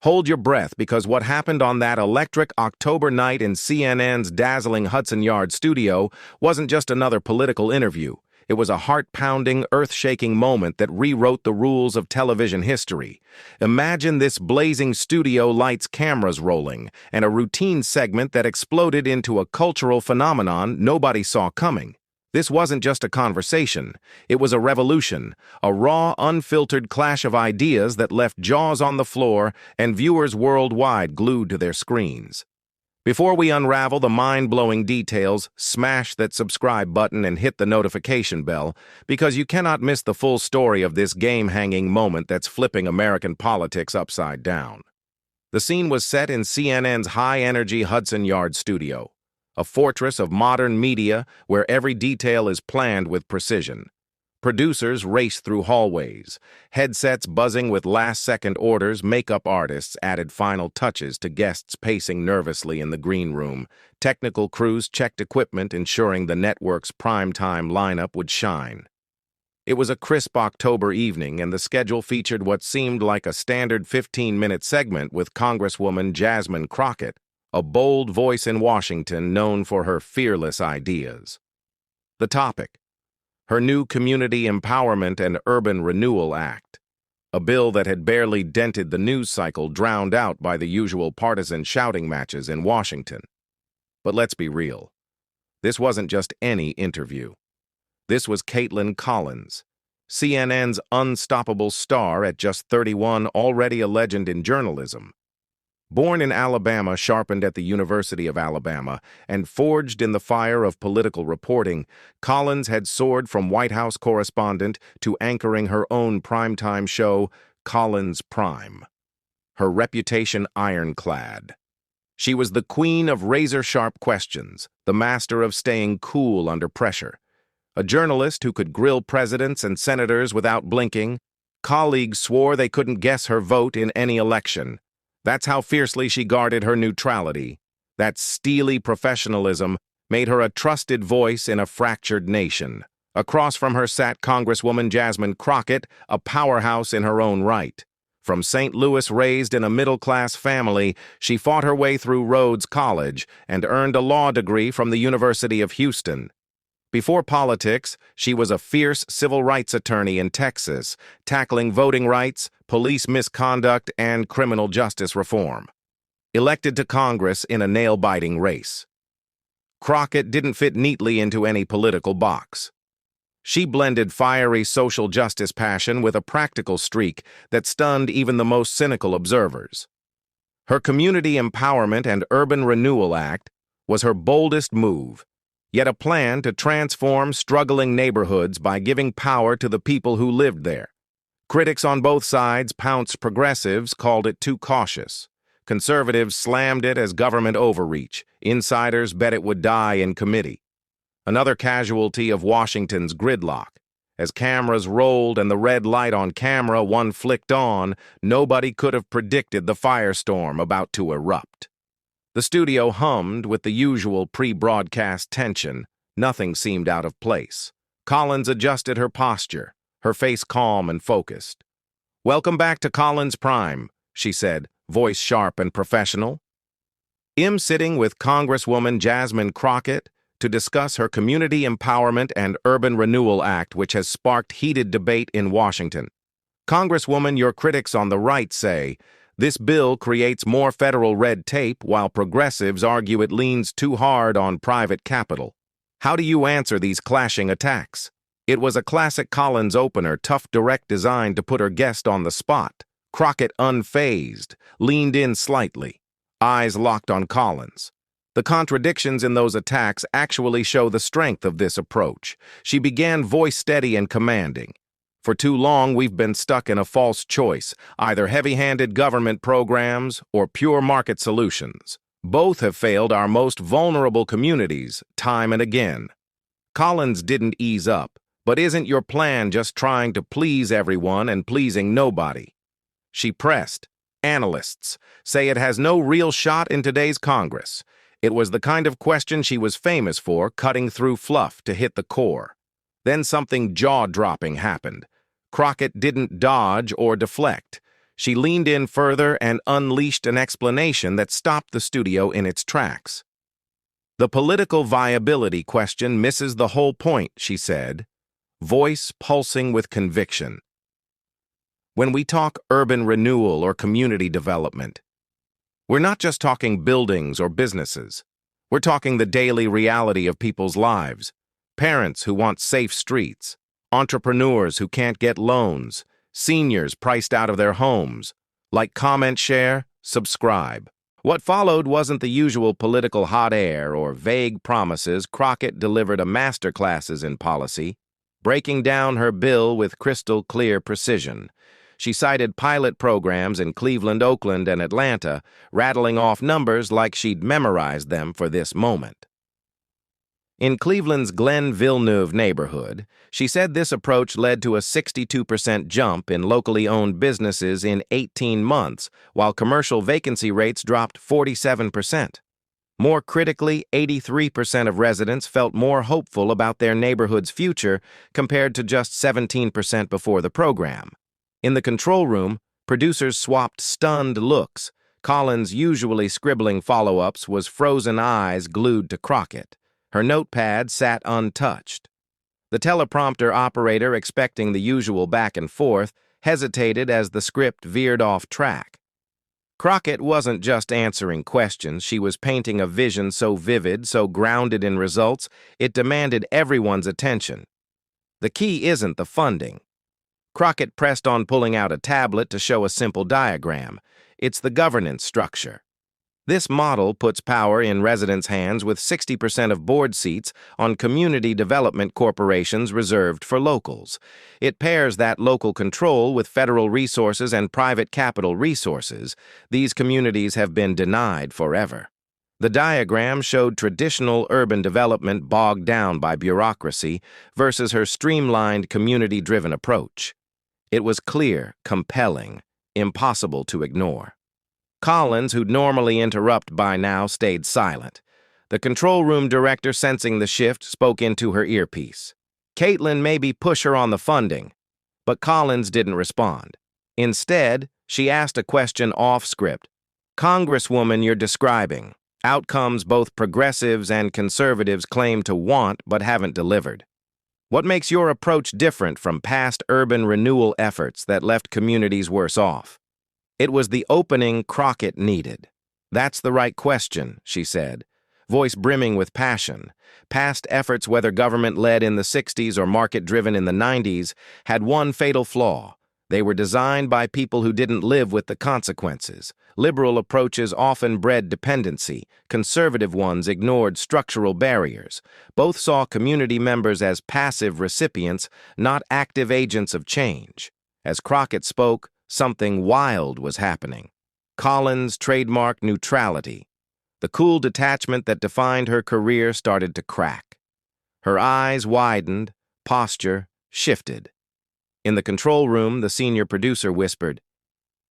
Hold your breath, because what happened on that electric October night in CNN's dazzling Hudson Yards studio wasn't just another political interview. It was a heart-pounding, earth-shaking moment that rewrote the rules of television history. Imagine this: blazing studio lights, cameras rolling, and a routine segment that exploded into a cultural phenomenon nobody saw coming. This wasn't just a conversation. It was a revolution, a raw, unfiltered clash of ideas that left jaws on the floor and viewers worldwide glued to their screens. Before we unravel the mind-blowing details, smash that subscribe button and hit the notification bell, because you cannot miss the full story of this game-hanging moment that's flipping American politics upside down. The scene was set in CNN's high-energy Hudson Yards studio, a fortress of modern media where every detail is planned with precision. Producers race through hallways, headsets buzzing with last-second orders, makeup artists added final touches to guests pacing nervously in the green room, technical crews checked equipment, ensuring the network's primetime lineup would shine. It was a crisp October evening, and the schedule featured what seemed like a standard 15-minute segment with Congresswoman Jasmine Crockett, a bold voice in Washington known for her fearless ideas. The topic: her new Community Empowerment and Urban Renewal Act, a bill that had barely dented the news cycle, drowned out by the usual partisan shouting matches in Washington. But let's be real. This wasn't just any interview. This was Kaitlan Collins, CNN's unstoppable star at just 31, already a legend in journalism. Born in Alabama, sharpened at the University of Alabama, and forged in the fire of political reporting, Collins had soared from White House correspondent to anchoring her own primetime show, Collins Prime. Her reputation ironclad. She was the queen of razor-sharp questions, the master of staying cool under pressure. A journalist who could grill presidents and senators without blinking. Colleagues swore they couldn't guess her vote in any election. That's how fiercely she guarded her neutrality. That steely professionalism made her a trusted voice in a fractured nation. Across from her sat Congresswoman Jasmine Crockett, a powerhouse in her own right. From St. Louis, raised in a middle-class family, she fought her way through Rhodes College and earned a law degree from the University of Houston. Before politics, she was a fierce civil rights attorney in Texas, tackling voting rights, police misconduct, and criminal justice reform. Elected to Congress in a nail-biting race, Crockett didn't fit neatly into any political box. She blended fiery social justice passion with a practical streak that stunned even the most cynical observers. Her Community Empowerment and Urban Renewal Act was her boldest move, yet a plan to transform struggling neighborhoods by giving power to the people who lived there. Critics on both sides pounced. Progressives called it too cautious. Conservatives slammed it as government overreach. Insiders bet it would die in committee. Another casualty of Washington's gridlock. As cameras rolled and the red light on camera one flicked on, nobody could have predicted the firestorm about to erupt. The studio hummed with the usual pre-broadcast tension. Nothing seemed out of place. Collins adjusted her posture, her face calm and focused. "Welcome back to Collins Prime," she said, voice sharp and professional. I'm sitting with Congresswoman Jasmine Crockett to discuss her Community Empowerment and Urban Renewal Act, which has sparked heated debate in Washington. Congresswoman, your critics on the right say this bill creates more federal red tape, while progressives argue it leans too hard on private capital. How do you answer these clashing attacks? It was a classic Collins opener, tough, direct, designed to put her guest on the spot. Crockett, unfazed, leaned in slightly, eyes locked on Collins. The contradictions in those attacks actually show the strength of this approach. She began, voice steady and commanding. For too long, we've been stuck in a false choice, either heavy-handed government programs or pure market solutions. Both have failed our most vulnerable communities time and again. Collins didn't ease up, but isn't your plan just trying to please everyone and pleasing nobody? She pressed. Analysts say it has no real shot in today's Congress. It was the kind of question she was famous for, cutting through fluff to hit the core. Then something jaw-dropping happened. Crockett didn't dodge or deflect. She leaned in further and unleashed an explanation that stopped the studio in its tracks. "The political viability question misses the whole point," she said, voice pulsing with conviction. "When we talk urban renewal or community development, we're not just talking buildings or businesses. We're talking the daily reality of people's lives. Parents who want safe streets, entrepreneurs who can't get loans, seniors priced out of their homes. Like, comment, share, subscribe." What followed wasn't the usual political hot air or vague promises. Crockett delivered a masterclass in policy, breaking down her bill with crystal-clear precision. She cited pilot programs in Cleveland, Oakland, and Atlanta, rattling off numbers like she'd memorized them for this moment. In Cleveland's Glen Villeneuve neighborhood, she said this approach led to a 62% jump in locally owned businesses in 18 months, while commercial vacancy rates dropped 47%. More critically, 83% of residents felt more hopeful about their neighborhood's future compared to just 17% before the program. In the control room, producers swapped stunned looks. Collins, usually scribbling follow-ups, was frozen eyes glued to Crockett. Her notepad sat untouched. The teleprompter operator, expecting the usual back and forth, hesitated as the script veered off track. Crockett wasn't just answering questions, she was painting a vision so vivid, so grounded in results, it demanded everyone's attention. The key isn't the funding. Crockett pressed on pulling out a tablet to show a simple diagram. It's the governance structure. This model puts power in residents' hands with 60% of board seats on community development corporations reserved for locals. It pairs that local control with federal resources and private capital resources. These communities have been denied forever. The diagram showed traditional urban development bogged down by bureaucracy versus her streamlined, community-driven approach. It was clear, compelling, impossible to ignore. Collins, who'd normally interrupt by now, stayed silent. The control room director, sensing the shift, spoke into her earpiece. "Kaitlan, maybe push her on the funding." But Collins didn't respond. Instead, she asked a question off-script. "Congresswoman, you're describing outcomes both progressives and conservatives claim to want but haven't delivered. What makes your approach different from past urban renewal efforts that left communities worse off?" It was the opening Crockett needed. "That's the right question," she said, voice brimming with passion. Past efforts, whether government-led in the 60s or market-driven in the 90s, had one fatal flaw. They were designed by people who didn't live with the consequences. Liberal approaches often bred dependency. Conservative ones ignored structural barriers. Both saw community members as passive recipients, not active agents of change. As Crockett spoke, something wild was happening. Collins' trademark neutrality. The cool detachment that defined her career started to crack. Her eyes widened, posture shifted. In the control room, the senior producer whispered,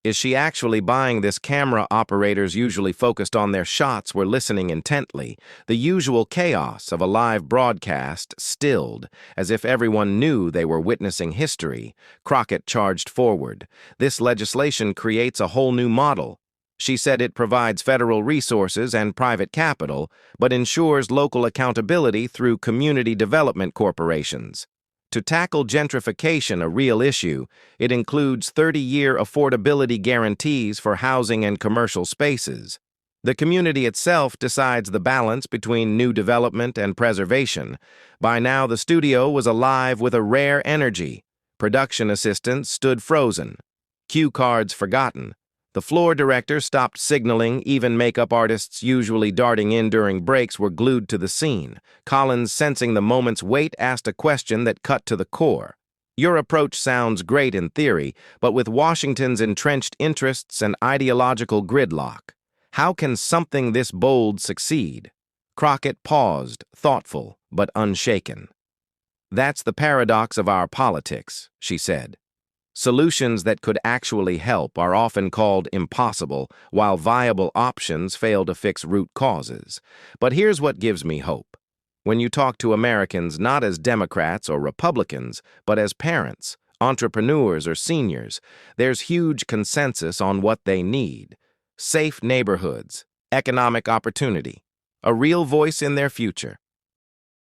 "Is she actually buying this?" Camera operators, usually focused on their shots, were listening intently. The usual chaos of a live broadcast stilled, as if everyone knew they were witnessing history. Crockett charged forward. "This legislation creates a whole new model." She said it provides federal resources and private capital, but ensures local accountability through community development corporations. To tackle gentrification, a real issue, it includes 30-year affordability guarantees for housing and commercial spaces. The community itself decides the balance between new development and preservation. By now, the studio was alive with a rare energy. Production assistants stood frozen, cue cards forgotten. The floor director stopped signaling. Even makeup artists, usually darting in during breaks, were glued to the scene. Collins, sensing the moment's weight, asked a question that cut to the core. "Your approach sounds great in theory, but with Washington's entrenched interests and ideological gridlock, how can something this bold succeed?" Crockett paused, thoughtful but unshaken. "That's the paradox of our politics," she said. "Solutions that could actually help are often called impossible, while viable options fail to fix root causes. But here's what gives me hope. When you talk to Americans not as Democrats or Republicans, but as parents, entrepreneurs or seniors, there's huge consensus on what they need: safe neighborhoods, economic opportunity, a real voice in their future.